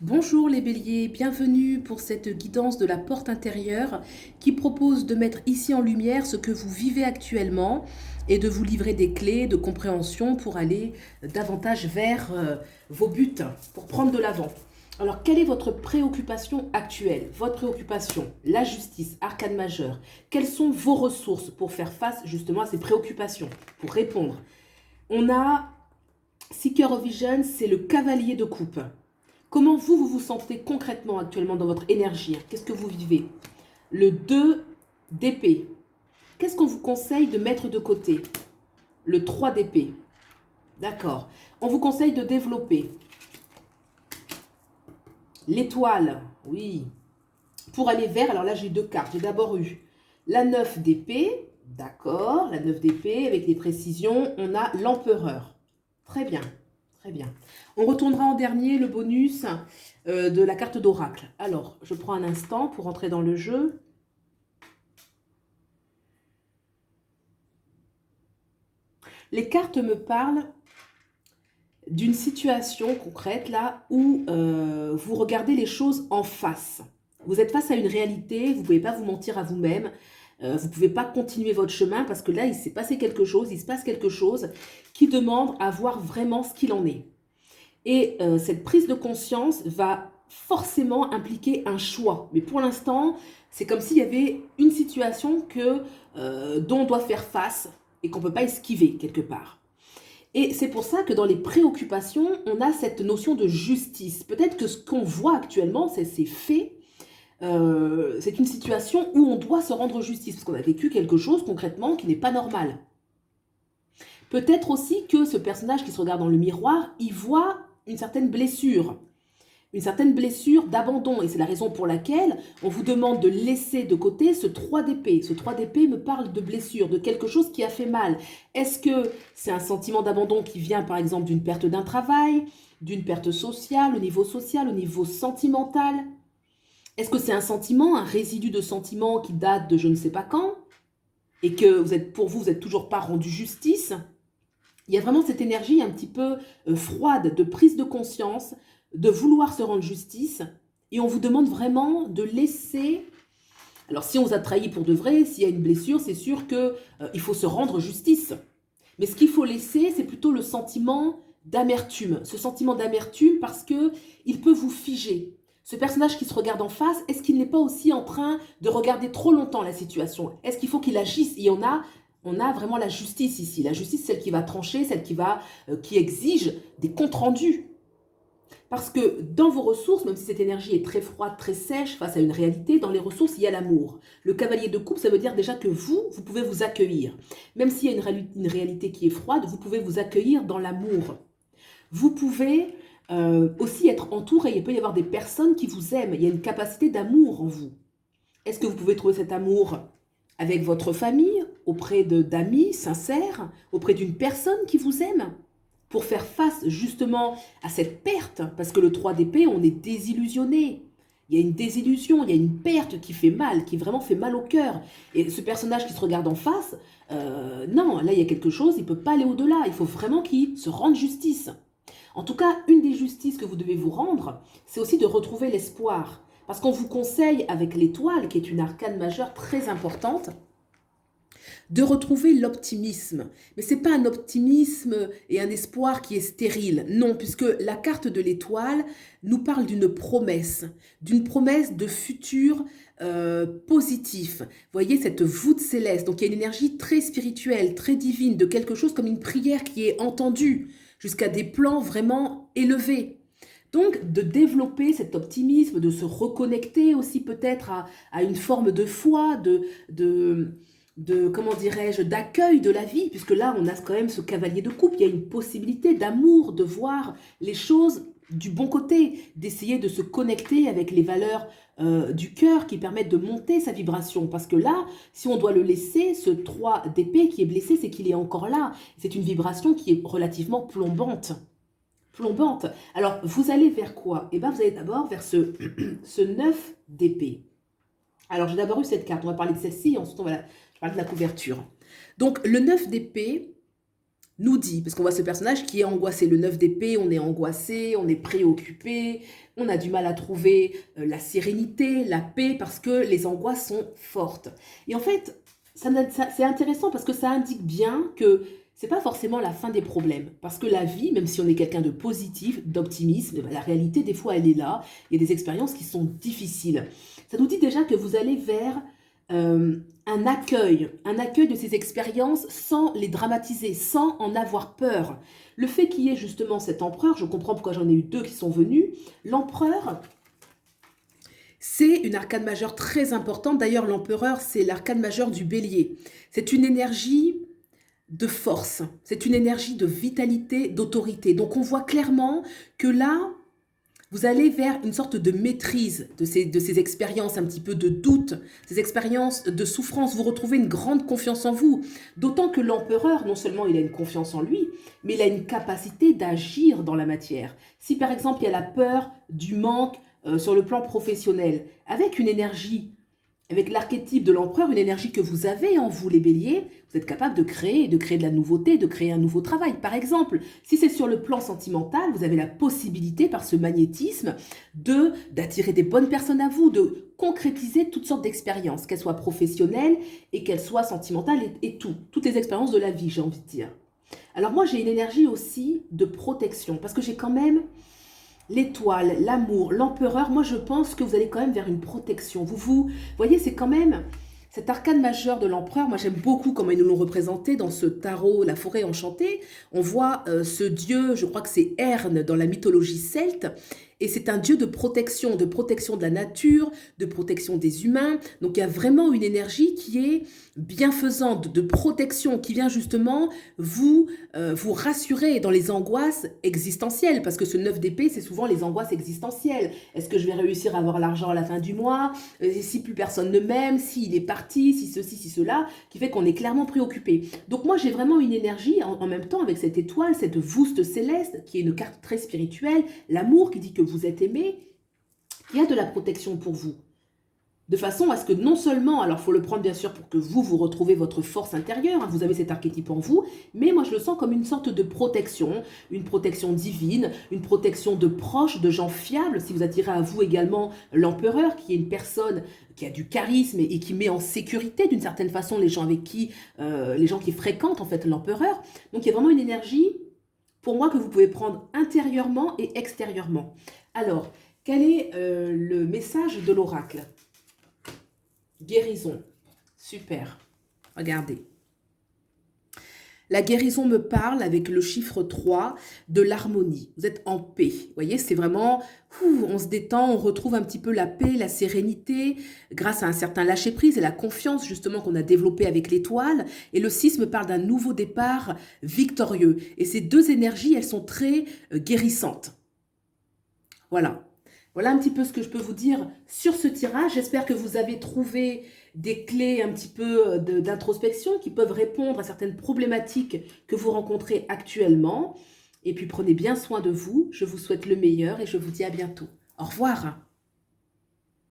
Bonjour les béliers, bienvenue pour cette guidance de la porte intérieure qui propose de mettre ici en lumière ce que vous vivez actuellement et de vous livrer des clés de compréhension pour aller davantage vers vos buts, pour prendre de l'avant. Alors, quelle est votre préoccupation actuelle? Votre préoccupation, la justice, arcane majeure. Quelles sont vos ressources pour faire face justement à ces préoccupations, pour répondre? On a Seeker of Vision, c'est le cavalier de coupe. Comment vous sentez concrètement actuellement dans votre énergie? Qu'est-ce que vous vivez? Le 2 d'épée. Qu'est-ce qu'on vous conseille de mettre de côté? Le 3 d'épée. D'accord. On vous conseille de développer. L'étoile, oui. Pour aller vers, alors là j'ai deux cartes. J'ai d'abord eu la 9 d'épée. D'accord. La 9 d'épée avec les précisions. On a l'empereur. Très bien. Très bien. On retournera en dernier le bonus de la carte d'oracle. Alors, je prends un instant pour entrer dans le jeu. Les cartes me parlent d'une situation concrète là où vous regardez les choses en face. Vous êtes face à une réalité, vous ne pouvez pas vous mentir à vous-même. Vous ne pouvez pas continuer votre chemin parce que là, il s'est passé quelque chose, il se passe quelque chose qui demande à voir vraiment ce qu'il en est. Et cette prise de conscience va forcément impliquer un choix. Mais pour l'instant, c'est comme s'il y avait une situation dont on doit faire face et qu'on ne peut pas esquiver quelque part. Et c'est pour ça que dans les préoccupations, on a cette notion de justice. Peut-être que ce qu'on voit actuellement, c'est ces faits. C'est une situation où on doit se rendre justice, parce qu'on a vécu quelque chose concrètement qui n'est pas normal. Peut-être aussi que ce personnage qui se regarde dans le miroir, il voit une certaine blessure d'abandon. Et c'est la raison pour laquelle on vous demande de laisser de côté ce 3 d'épée. Ce 3 d'épée me parle de blessure, de quelque chose qui a fait mal. Est-ce que c'est un sentiment d'abandon qui vient par exemple d'une perte d'un travail, d'une perte sociale, au niveau sentimental? Est-ce que c'est un sentiment, un résidu de sentiment qui date de je ne sais pas quand et que vous n'êtes toujours pas rendu justice? Il y a vraiment cette énergie un petit peu froide de prise de conscience, de vouloir se rendre justice. Et on vous demande vraiment de laisser... Alors si on vous a trahi pour de vrai, s'il y a une blessure, c'est sûr qu'il faut se rendre justice. Mais ce qu'il faut laisser, c'est plutôt le sentiment d'amertume. Ce sentiment d'amertume parce qu'il peut vous figer. Ce personnage qui se regarde en face, est-ce qu'il n'est pas aussi en train de regarder trop longtemps la situation? Est-ce qu'il faut qu'il agisse? Et on a vraiment la justice ici. La justice, celle qui va trancher, celle qui exige des comptes rendus. Parce que dans vos ressources, même si cette énergie est très froide, très sèche face à une réalité, dans les ressources, il y a l'amour. Le cavalier de coupe, ça veut dire déjà que vous pouvez vous accueillir. Même s'il y a une réalité qui est froide, vous pouvez vous accueillir dans l'amour. Vous pouvez aussi être entouré, il peut y avoir des personnes qui vous aiment, il y a une capacité d'amour en vous. Est-ce que vous pouvez trouver cet amour avec votre famille, auprès d'amis sincères, auprès d'une personne qui vous aime, pour faire face justement à cette perte? Parce que le 3 d'épée, on est désillusionné. Il y a une désillusion, il y a une perte qui fait mal, qui vraiment fait mal au cœur. Et ce personnage qui se regarde en face, non, là il y a quelque chose, il ne peut pas aller au-delà. Il faut vraiment qu'il se rende justice. En tout cas, une des justices que vous devez vous rendre, c'est aussi de retrouver l'espoir. Parce qu'on vous conseille, avec l'étoile, qui est une arcane majeure très importante, de retrouver l'optimisme. Mais ce n'est pas un optimisme et un espoir qui est stérile. Non, puisque la carte de l'étoile nous parle d'une promesse de futur positif. Vous voyez cette voûte céleste. Donc il y a une énergie très spirituelle, très divine, de quelque chose comme une prière qui est entendue jusqu'à des plans vraiment élevés. Donc, de développer cet optimisme, de se reconnecter aussi peut-être à une forme de foi, comment dirais-je, d'accueil de la vie, puisque là, on a quand même ce cavalier de coupe, il y a une possibilité d'amour, de voir les choses du bon côté, d'essayer de se connecter avec les valeurs du cœur qui permettent de monter sa vibration. Parce que là, si on doit le laisser, ce 3 d'épée qui est blessé, c'est qu'il est encore là. C'est une vibration qui est relativement plombante. Alors, vous allez vers quoi? Eh bien, vous allez d'abord vers ce 9 d'épée. Alors, j'ai d'abord eu cette carte. On va parler de celle-ci, ensuite je parle de la couverture. Donc, le 9 d'épée, nous dit, parce qu'on voit ce personnage qui est angoissé, le 9 d'épée, on est angoissé, on est préoccupé, on a du mal à trouver la sérénité, la paix, parce que les angoisses sont fortes. Et en fait, c'est intéressant parce que ça indique bien que c'est pas forcément la fin des problèmes. Parce que la vie, même si on est quelqu'un de positif, d'optimisme, la réalité, des fois, elle est là. Il y a des expériences qui sont difficiles. Ça nous dit déjà que vous allez vers un accueil de ces expériences sans les dramatiser, sans en avoir peur. Le fait qu'il y ait justement cet empereur, je comprends pourquoi j'en ai eu deux qui sont venus, l'empereur, c'est une arcane majeure très importante. D'ailleurs, l'empereur, c'est l'arcane majeure du bélier. C'est une énergie de force, c'est une énergie de vitalité, d'autorité. Donc on voit clairement que là, vous allez vers une sorte de maîtrise de ces expériences un petit peu de doute, ces expériences de souffrance. Vous retrouvez une grande confiance en vous. D'autant que l'empereur, non seulement il a une confiance en lui, mais il a une capacité d'agir dans la matière. Si par exemple il y a la peur du manque sur le plan professionnel, avec une énergie, avec l'archétype de l'empereur, une énergie que vous avez en vous, les béliers, vous êtes capable de créer de la nouveauté, de créer un nouveau travail. Par exemple, si c'est sur le plan sentimental, vous avez la possibilité, par ce magnétisme, d'attirer des bonnes personnes à vous, de concrétiser toutes sortes d'expériences, qu'elles soient professionnelles et qu'elles soient sentimentales et toutes les expériences de la vie, j'ai envie de dire. Alors moi, j'ai une énergie aussi de protection, parce que j'ai quand même l'étoile, l'amour, l'empereur. Moi, je pense que vous allez quand même vers une protection. Vous voyez, c'est quand même cet arcane majeur de l'empereur. Moi, j'aime beaucoup comment ils nous l'ont représenté dans ce tarot, la forêt enchantée. On voit ce dieu, je crois que c'est Erne dans la mythologie celte. Et c'est un dieu de protection de la nature, de protection des humains. Donc il y a vraiment une énergie qui est bienfaisante, de protection, qui vient justement vous rassurer dans les angoisses existentielles. Parce que ce 9 d'épée, c'est souvent les angoisses existentielles. Est-ce que je vais réussir à avoir l'argent à la fin du mois? Si plus personne ne m'aime, s'il est parti, si ceci, si cela, qui fait qu'on est clairement préoccupé. Donc moi, j'ai vraiment une énergie, en même temps, avec cette étoile, cette vouste céleste, qui est une carte très spirituelle, l'amour qui dit que vous êtes aimé, il y a de la protection pour vous. De façon à ce que non seulement, alors il faut le prendre bien sûr pour que vous retrouvez votre force intérieure, hein, vous avez cet archétype en vous, mais moi je le sens comme une sorte de protection, une protection divine, une protection de proches, de gens fiables, si vous attirez à vous également l'empereur, qui est une personne qui a du charisme et qui met en sécurité d'une certaine façon les gens avec qui, les gens qui fréquentent en fait l'empereur. Donc il y a vraiment une énergie pour moi que vous pouvez prendre intérieurement et extérieurement. Alors, quel est le message de l'oracle? Guérison. Super. Regardez. La guérison me parle avec le chiffre 3 de l'harmonie. Vous êtes en paix. Vous voyez, c'est vraiment, on se détend, on retrouve un petit peu la paix, la sérénité, grâce à un certain lâcher-prise et la confiance justement qu'on a développé avec l'étoile. Et le 6 me parle d'un nouveau départ victorieux. Et ces deux énergies, elles sont très guérissantes. Voilà. Voilà un petit peu ce que je peux vous dire sur ce tirage. J'espère que vous avez trouvé des clés un petit peu d'introspection qui peuvent répondre à certaines problématiques que vous rencontrez actuellement. Et puis prenez bien soin de vous. Je vous souhaite le meilleur et je vous dis à bientôt. Au revoir.